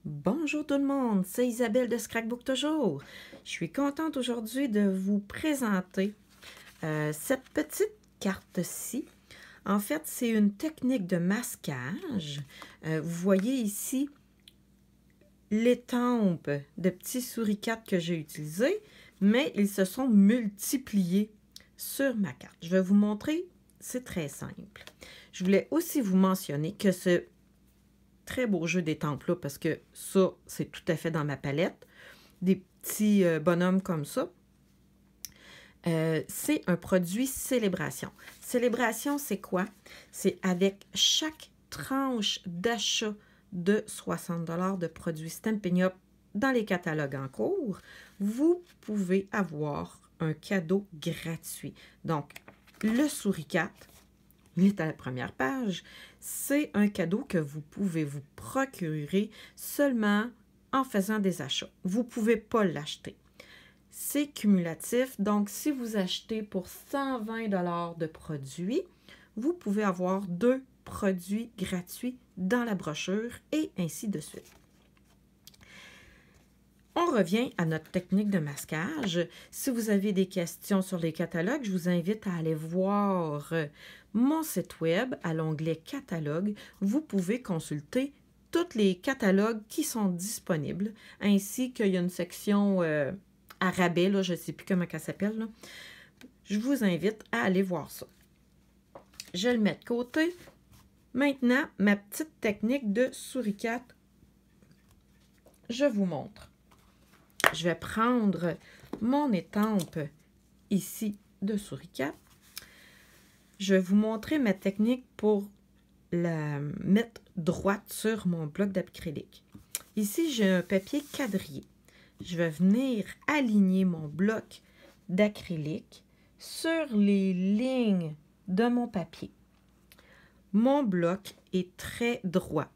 Bonjour tout le monde, c'est Isabelle de Scrapbook toujours. Je suis contente aujourd'hui de vous présenter cette petite carte-ci. En fait, c'est une technique de masquage. Vous voyez ici l'étampe de petits souricates que j'ai utilisés, mais ils se sont multipliés sur ma carte. Je vais vous montrer, c'est très simple. Je voulais aussi vous mentionner que ce très beau jeu d'étampes-là, parce que ça, c'est tout à fait dans ma palette. Des petits bonhommes comme ça. C'est un produit Célébration. Célébration, c'est quoi? C'est avec chaque tranche d'achat de 60 $ de produits Stampin' Up dans les catalogues en cours, vous pouvez avoir un cadeau gratuit. Donc, le souricate, il est à la première page. C'est un cadeau que vous pouvez vous procurer seulement en faisant des achats. Vous ne pouvez pas l'acheter. C'est cumulatif, donc si vous achetez pour 120 $ de produits, vous pouvez avoir 2 produits gratuits dans la brochure et ainsi de suite. On revient à notre technique de masquage. Si vous avez des questions sur les catalogues, je vous invite à aller voir mon site web à l'onglet catalogue. Vous pouvez consulter tous les catalogues qui sont disponibles, ainsi qu'il y a une section à rabais, là, je ne sais plus comment elle s'appelle. Là. Je vous invite à aller voir ça. Je le mets de côté. Maintenant, ma petite technique de souricate, je vous montre. Je vais prendre mon étampe ici de souricate. Je vais vous montrer ma technique pour la mettre droite sur mon bloc d'acrylique. Ici, j'ai un papier quadrillé. Je vais venir aligner mon bloc d'acrylique sur les lignes de mon papier. Mon bloc est très droit.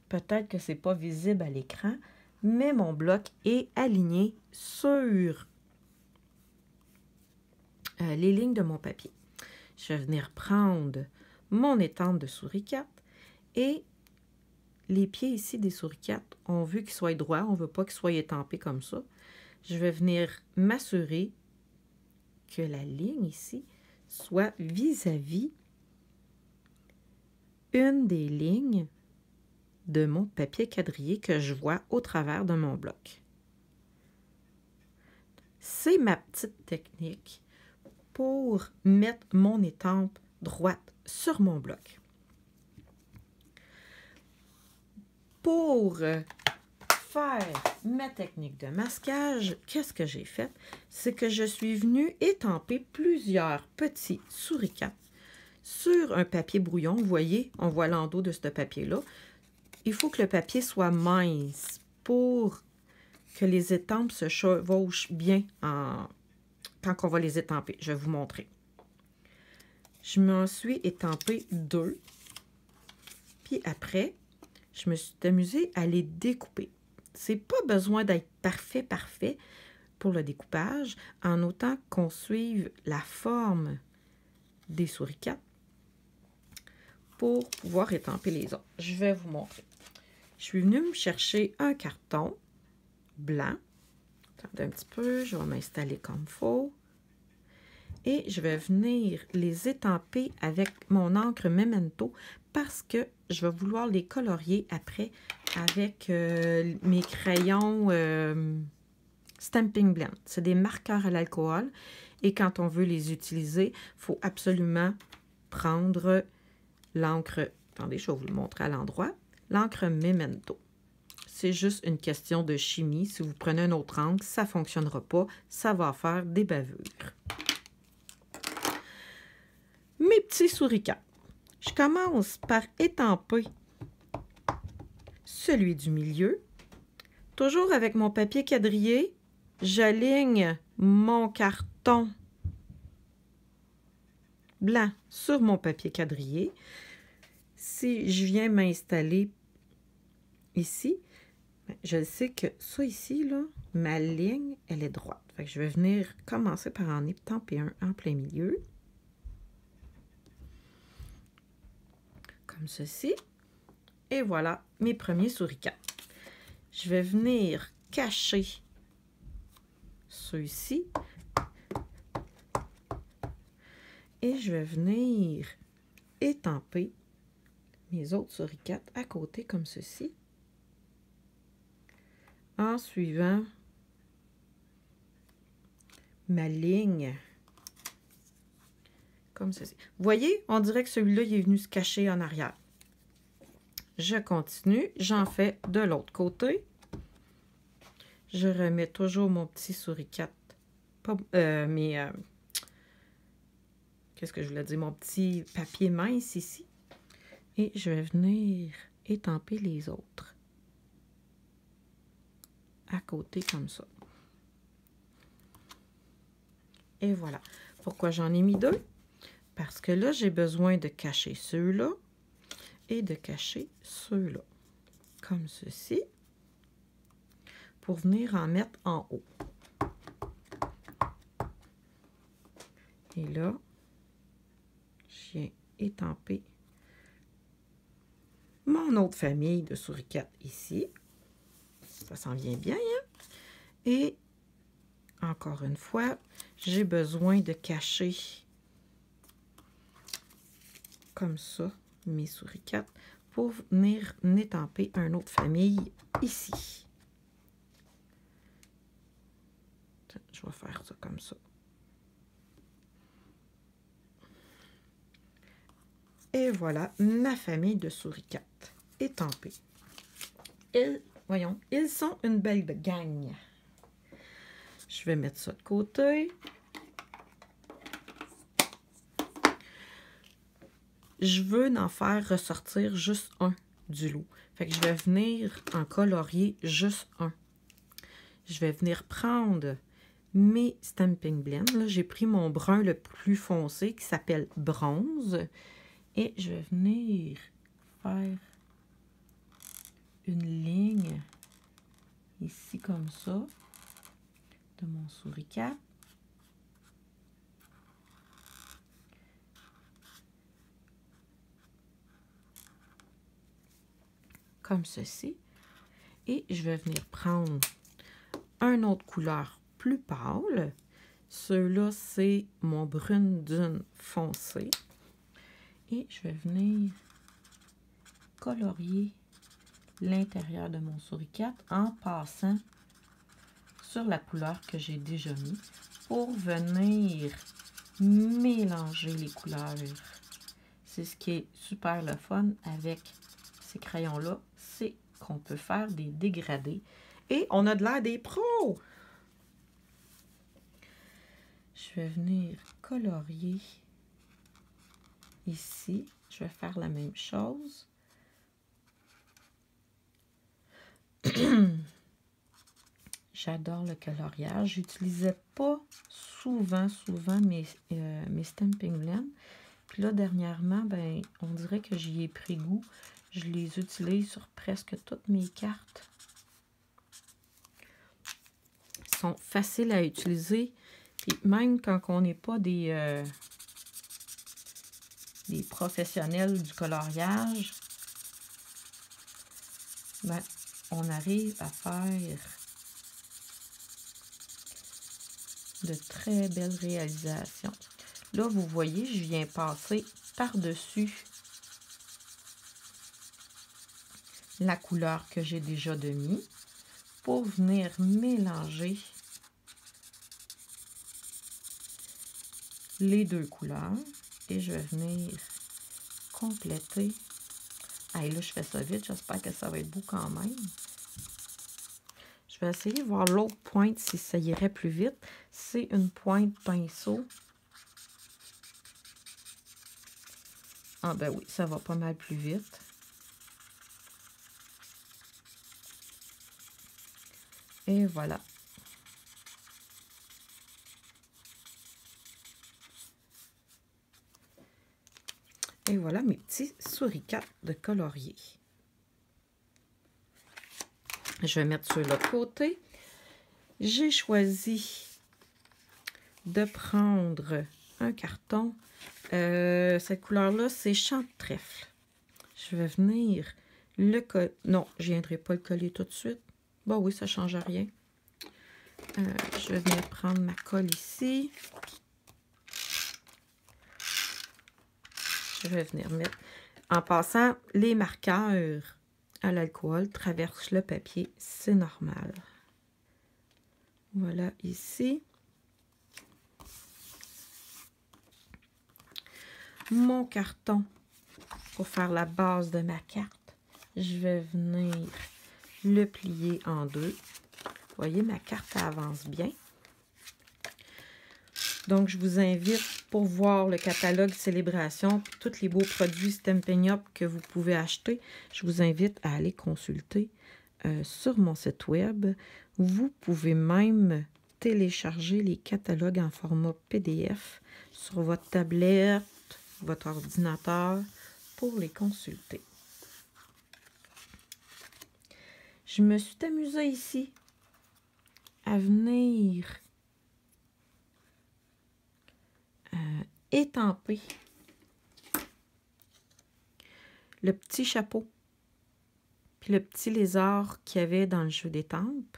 Peut-être que ce n'est pas visible à l'écran, mais mon bloc est aligné sur les lignes de mon papier. Je vais venir prendre mon étampe de souricate et les pieds ici des souricates, on veut qu'ils soient droits, on ne veut pas qu'ils soient étampés comme ça. Je vais venir m'assurer que la ligne ici soit vis-à-vis une des lignes de mon papier quadrillé que je vois au travers de mon bloc. C'est ma petite technique pour mettre mon étampe droite sur mon bloc. Pour faire ma technique de masquage, qu'est-ce que j'ai fait? C'est que je suis venue étamper plusieurs petits souricates sur un papier brouillon. Vous voyez, on voit l'endos de ce papier-là. Il faut que le papier soit mince pour que les étampes se chevauchent bien quand on va les étamper. Je vais vous montrer. Je m'en suis étampé 2. Puis après, je me suis amusée à les découper. C'est pas besoin d'être parfait pour le découpage, en autant qu'on suive la forme des souricates pour pouvoir étamper les autres. Je vais vous montrer. Je suis venue me chercher un carton blanc. Attendez un petit peu, je vais m'installer comme il faut. Et je vais venir les étamper avec mon encre Memento parce que je vais vouloir les colorier après avec mes crayons Stampin' Blend. C'est des marqueurs à l'alcool et quand on veut les utiliser, il faut absolument prendre l'encre, attendez, je vais vous le montrer à l'endroit, l'encre Memento. C'est juste une question de chimie. Si vous prenez un autre encre, ça ne fonctionnera pas, ça va faire des bavures. Mes petits souricates. Je commence par étamper celui du milieu. Toujours avec mon papier quadrillé, j'aligne mon carton blanc sur mon papier quadrillé. Si je viens m'installer ici, je sais que ça ici, là, ma ligne, elle est droite. Fait que je vais venir commencer par en étamper un en plein milieu. Comme ceci. Et voilà mes premiers souricates. je vais venir cacher ceux-ci. Et je vais venir étamper mes autres suricates à côté comme ceci. En suivant ma ligne comme ceci. Vous voyez, on dirait que celui-là, il est venu se cacher en arrière. Je continue, j'en fais de l'autre côté. Je remets toujours mon petit suricate. Qu'est-ce que je voulais dire? Mon petit papier mince ici. Et je vais venir étamper les autres. À côté comme ça. Et voilà. Pourquoi j'en ai mis deux? Parce que là, j'ai besoin de cacher ceux-là et de cacher ceux-là. Comme ceci. Pour venir en mettre en haut. Et là, je viens étamper mon autre famille de suricates ici. Ça s'en vient bien, hein? Et encore une fois, j'ai besoin de cacher comme ça mes suricates pour venir étamper une autre famille ici. Je vais faire ça comme ça. Et voilà ma famille de suricates étampées. Voyons, ils sont une belle gang. Je vais mettre ça de côté. Je veux en faire ressortir juste un du lot. Fait que je vais venir en colorier juste un. Je vais venir prendre mes Stampin' Blend. J'ai pris mon brun le plus foncé qui s'appelle bronze. Et je vais venir faire une ligne ici comme ça de mon suricate. Comme ceci. Et je vais venir prendre une autre couleur plus pâle. Ceux-là, c'est mon brune dune foncé. Et je vais venir colorier l'intérieur de mon suricate en passant sur la couleur que j'ai déjà mis pour venir mélanger les couleurs. C'est ce qui est super le fun avec ces crayons-là, c'est qu'on peut faire des dégradés et on a de l'air des pros! Je vais venir colorier ici. Je vais faire la même chose. J'adore le coloriage. J'utilisais pas souvent mes Stampin' Blend. Puis là, dernièrement, ben, on dirait que j'y ai pris goût. Je les utilise sur presque toutes mes cartes. Ils sont faciles à utiliser. Puis même quand on n'est pas des professionnels du coloriage, ben, on arrive à faire de très belles réalisations. Là, vous voyez, je viens passer par-dessus la couleur que j'ai déjà de mis pour venir mélanger les deux couleurs. Et je vais venir compléter. Hey, là, je fais ça vite. J'espère que ça va être beau quand même. Je vais essayer de voir l'autre pointe si ça irait plus vite. C'est une pointe pinceau. Ah ben oui, ça va pas mal plus vite. Et voilà. Et voilà mes petits suricates de colorier. Je vais mettre ceux-là de côté. J'ai choisi de prendre un carton. Cette couleur-là, c'est champ de trèfle. Je vais venir le coller. Non, je ne viendrai pas le coller tout de suite. Bon, oui, ça ne change rien. Je vais venir prendre ma colle ici. Je vais venir mettre... En passant, les marqueurs à l'alcool traversent le papier, c'est normal. Voilà, ici. Mon carton, pour faire la base de ma carte, je vais venir le plier en deux. Vous voyez, ma carte avance bien. Donc, je vous invite pour voir le catalogue Célébration, tous les beaux produits Stampin' Up que vous pouvez acheter. Je vous invite à aller consulter sur mon site web. Vous pouvez même télécharger les catalogues en format PDF sur votre tablette, votre ordinateur pour les consulter. Je me suis amusée ici à venir étamper le petit chapeau puis le petit lézard qu'il y avait dans le jeu d'étampes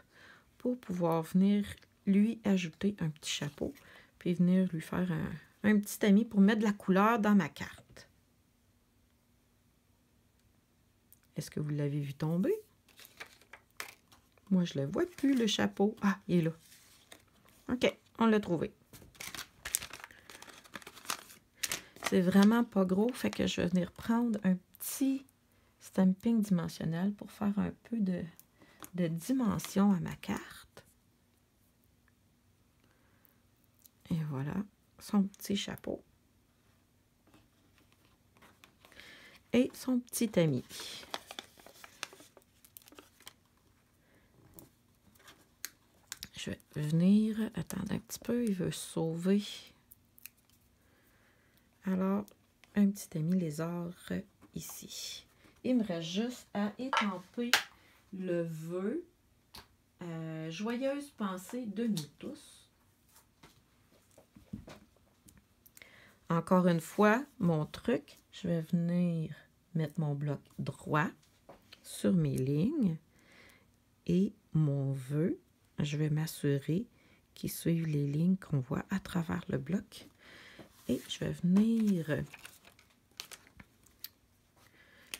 pour pouvoir venir lui ajouter un petit chapeau puis venir lui faire un petit ami pour mettre de la couleur dans ma carte. Est-ce que vous l'avez vu tomber? Moi, je ne le vois plus, le chapeau. Ah, il est là. OK, on l'a trouvé. C'est vraiment pas gros, fait que je vais venir prendre un petit stamping dimensionnel pour faire un peu de dimension à ma carte. Et voilà, son petit chapeau. Et son petit ami. Je vais venir, attendre un petit peu, il veut se sauver. Alors, un petit ami lézard ici. Il me reste juste à étamper le vœu joyeuse pensée de nous tous. Encore une fois, mon truc, je vais venir mettre mon bloc droit sur mes lignes et mon vœu, je vais m'assurer qu'il suive les lignes qu'on voit à travers le bloc. Et je vais venir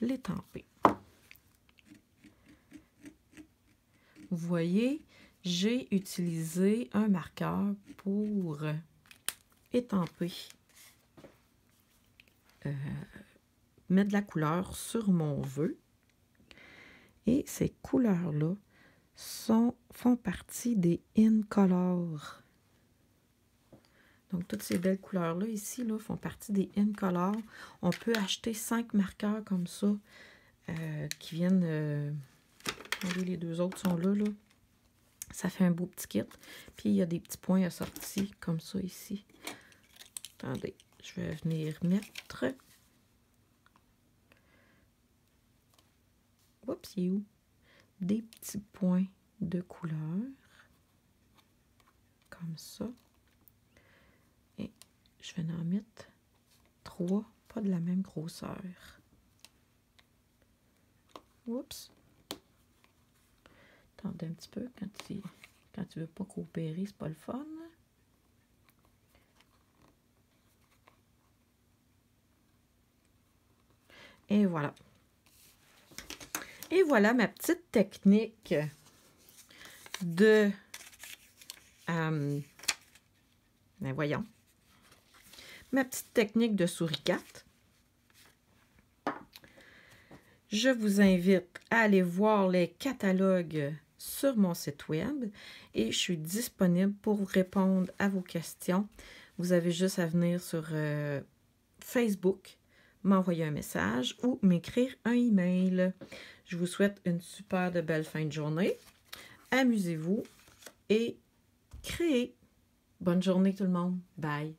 l'étamper. Vous voyez, j'ai utilisé un marqueur pour étamper, mettre de la couleur sur mon vœu. Et ces couleurs-là font partie des In-Color. Donc, toutes ces belles couleurs-là, ici, là, font partie des In-Color. On peut acheter 5 marqueurs comme ça, qui viennent... les deux autres sont là, là. Ça fait un beau petit kit. Puis, il y a des petits points assortis, comme ça, ici. Attendez, je vais venir mettre... Oups, il est où? Des petits points de couleur. Comme ça. Et je vais en mettre 3, pas de la même grosseur. Oups. Attendez un petit peu, quand tu veux pas coopérer, c'est pas le fun. Et voilà. Et voilà ma petite technique de... ben voyons. Ma petite technique de souris 4. Je vous invite à aller voir les catalogues sur mon site web et je suis disponible pour répondre à vos questions. Vous avez juste à venir sur Facebook, m'envoyer un message ou m'écrire un email. Je vous souhaite une super de belle fin de journée. Amusez-vous et créez. Bonne journée tout le monde. Bye.